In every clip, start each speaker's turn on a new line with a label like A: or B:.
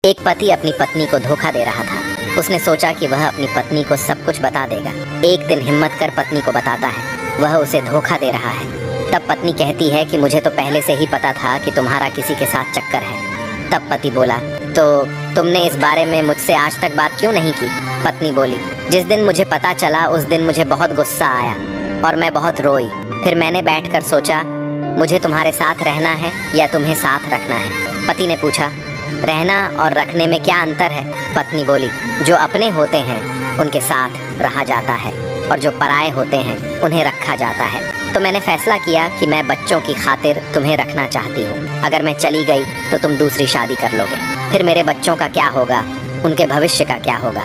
A: एक पति अपनी पत्नी को धोखा दे रहा था। उसने सोचा कि वह अपनी पत्नी को सब कुछ बता देगा। एक दिन हिम्मत कर पत्नी को बताता है वह उसे धोखा दे रहा है। तब पत्नी कहती है कि मुझे तो पहले से ही पता था कि तुम्हारा किसी के साथ चक्कर है। तब पति बोला, तो तुमने इस बारे में मुझसे आज तक बात क्यों नहीं की? पत्नी बोली, जिस दिन मुझे पता चला उस दिन मुझे बहुत गुस्सा आया और मैं बहुत रोई। फिर मैंने बैठकर सोचा मुझे तुम्हारे साथ रहना है या तुम्हें साथ रखना है। पति ने पूछा, रहना और रखने में क्या अंतर है? पत्नी बोली, जो अपने होते हैं उनके साथ रहा जाता है और जो पराये होते हैं उन्हें रखा जाता है। तो मैंने फैसला किया कि मैं बच्चों की खातिर तुम्हें रखना चाहती हूँ। अगर मैं चली गई तो तुम दूसरी शादी कर लोगे, फिर मेरे बच्चों का क्या होगा, उनके भविष्य का क्या होगा?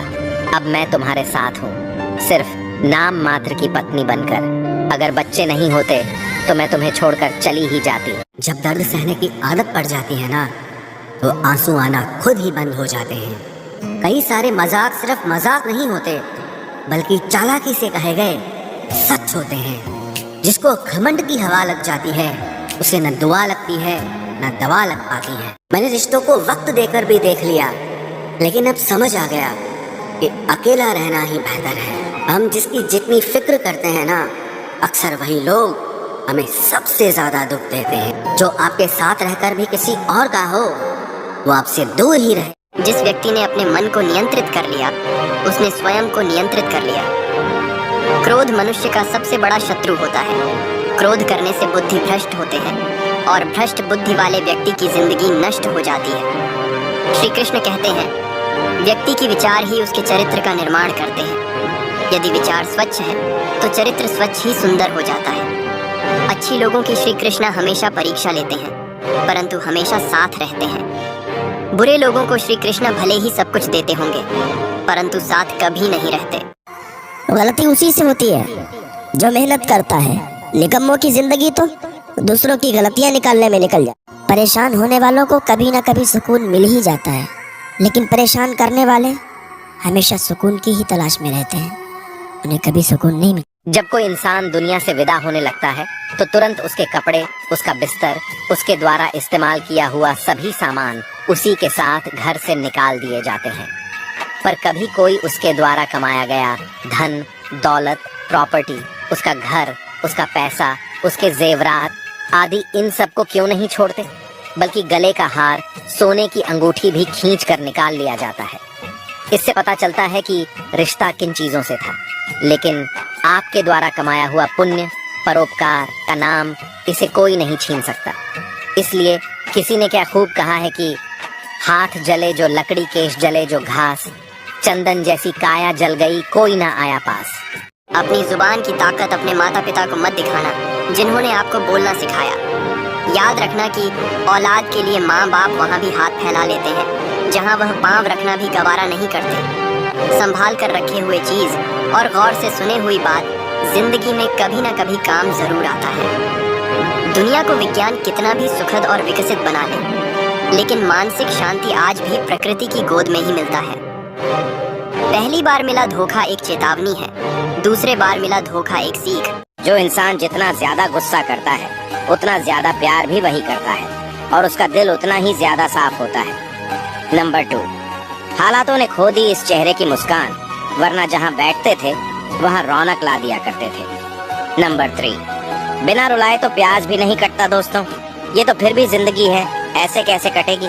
A: अब मैं तुम्हारे साथ हूँ, सिर्फ नाम मात्र की पत्नी बनकर। अगर बच्चे नहीं होते तो मैं तुम्हें छोड़कर चली ही जाती।
B: जब दर्द सहने की आदत पड़ जाती है ना, तो आंसू आना खुद ही बंद हो जाते हैं। कई सारे मजाक सिर्फ मजाक नहीं होते, बल्कि चालाकी से कहे गए सच होते हैं। जिसको घमंड की हवा लग जाती है उसे न दुआ लगती है न दवा लग पाती है। मैंने रिश्तों को वक्त देकर भी देख लिया, लेकिन अब समझ आ गया कि अकेला रहना ही बेहतर है। हम जिसकी जितनी फिक्र करते हैं ना, अक्सर वही लोग हमें सबसे ज्यादा दुख देते हैं। जो आपके साथ रहकर भी किसी और का हो, वो आपसे दूर ही रहे।
A: जिस व्यक्ति ने अपने मन को नियंत्रित कर लिया उसने स्वयं को नियंत्रित कर लिया। क्रोध मनुष्य का सबसे बड़ा शत्रु होता है। क्रोध करने से बुद्धि भ्रष्ट होते हैं और भ्रष्ट बुद्धि वाले व्यक्ति की जिंदगी नष्ट हो जाती है। श्री कृष्ण कहते हैं, व्यक्ति की विचार ही उसके चरित्र का निर्माण करते हैं। यदि विचार स्वच्छ है तो चरित्र स्वच्छ ही सुंदर हो जाता है। अच्छी लोगों की श्री कृष्ण हमेशा परीक्षा लेते हैं, परंतु हमेशा साथ रहते हैं। बुरे लोगों को श्री कृष्ण भले ही सब कुछ देते होंगे, परंतु साथ कभी नहीं रहते।
B: गलती उसी से होती है जो मेहनत करता है। निकम्मों की जिंदगी तो दूसरों की गलतियां निकालने में निकल जाती। परेशान होने वालों को कभी ना कभी सुकून मिल ही जाता है, लेकिन परेशान करने वाले हमेशा सुकून की ही तलाश में रहते हैं, उन्हें कभी सुकून नहीं मिलता।
A: जब कोई इंसान दुनिया से विदा होने लगता है तो तुरंत उसके कपड़े, उसका बिस्तर, उसके द्वारा इस्तेमाल किया हुआ सभी सामान उसी के साथ घर से निकाल दिए जाते हैं। पर कभी कोई उसके द्वारा कमाया गया धन, दौलत, प्रॉपर्टी, उसका घर, उसका पैसा, उसके जेवरात आदि इन सब को क्यों नहीं छोड़ते, बल्कि गले का हार, सोने की अंगूठी भी खींच कर निकाल लिया जाता है। इससे पता चलता है कि रिश्ता किन चीजों से था। लेकिन आपके द्वारा कमाया हुआ पुण्य, परोपकार का नाम इसे कोई नहीं छीन सकता। इसलिए किसी ने क्या खूब कहा है कि हाथ जले जो लकड़ी, केश जले जो घास, चंदन जैसी काया जल गई कोई ना आया पास। अपनी जुबान की ताकत अपने माता पिता को मत दिखाना, जिन्होंने आपको बोलना सिखाया। याद रखना कि औलाद के लिए माँ बाप वहाँ भी हाथ फैला लेते हैं जहाँ वह पाँव रखना भी गवारा नहीं करते। संभाल कर रखे हुए चीज और गौर से सुने हुई बात जिंदगी में कभी न कभी काम जरूर आता है। दुनिया को विज्ञान कितना भी सुखद और विकसित बना ले, लेकिन मानसिक शांति आज भी प्रकृति की गोद में ही मिलता है। पहली बार मिला धोखा एक चेतावनी है, दूसरे बार मिला धोखा एक सीख। जो इंसान जितना ज्यादा गुस्सा करता है उतना ज्यादा प्यार भी वही करता है और उसका दिल उतना ही ज्यादा साफ होता है। नंबर 2, हालातों ने खो दी इस चेहरे की मुस्कान, वरना जहाँ बैठते थे वहाँ रौनक ला दिया करते थे। नंबर 3, बिना रुलाए तो प्याज भी नहीं कटता दोस्तों, ये तो फिर भी जिंदगी है, ऐसे कैसे कटेगी।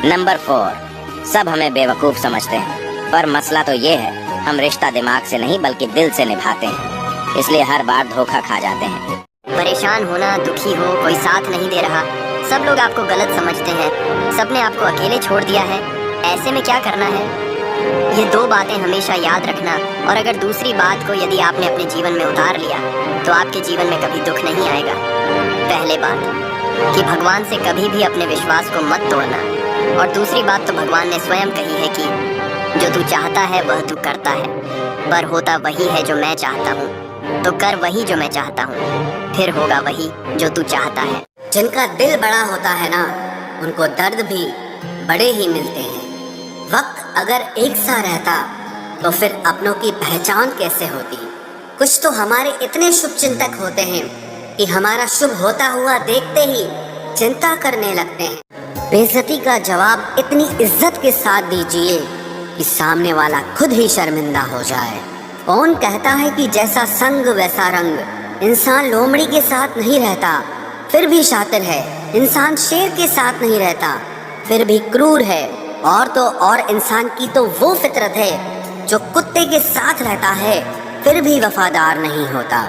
A: नंबर 4, सब हमें बेवकूफ समझते हैं, पर मसला तो ये है हम रिश्ता दिमाग से नहीं बल्कि दिल से निभाते हैं, इसलिए हर बार धोखा खा जाते हैं। परेशान होना, दुखी हो, कोई साथ नहीं दे रहा, सब लोग आपको गलत समझते हैं, सबने आपको अकेले छोड़ दिया है, ऐसे में क्या करना है? ये 2 बातें हमेशा याद रखना, और अगर दूसरी बात को यदि आपने अपने जीवन में उतार लिया तो आपके जीवन में कभी दुख नहीं आएगा। पहले बात कि भगवान से कभी भी अपने विश्वास को मत तोड़ना, और दूसरी बात तो भगवान ने स्वयं कही है कि जो तू चाहता है वह तू करता है, पर होता वही है जो मैं चाहता हूँ, तो कर वही जो मैं चाहता हूँ, फिर होगा वही जो तू चाहता है।
B: जिनका दिल बड़ा होता है ना, उनको दर्द भी बड़े ही मिलते हैं। वक्त अगर एक सा रहता तो फिर अपनों की पहचान कैसे होती? कुछ तो हमारे इतने शुभ चिंतक होते हैं कि हमारा शुभ होता हुआ देखते ही चिंता करने लगते हैं। बेइज्जती का जवाब इतनी इज्जत के साथ दीजिए कि सामने वाला खुद ही शर्मिंदा हो जाए। कौन कहता है कि जैसा संग वैसा रंग। इंसान लोमड़ी के साथ नहीं रहता फिर भी शातिर है, इंसान शेर के साथ नहीं रहता फिर भी क्रूर है, और तो और इंसान की तो वो फितरत है जो कुत्ते के साथ रहता है फिर भी वफादार नहीं होता।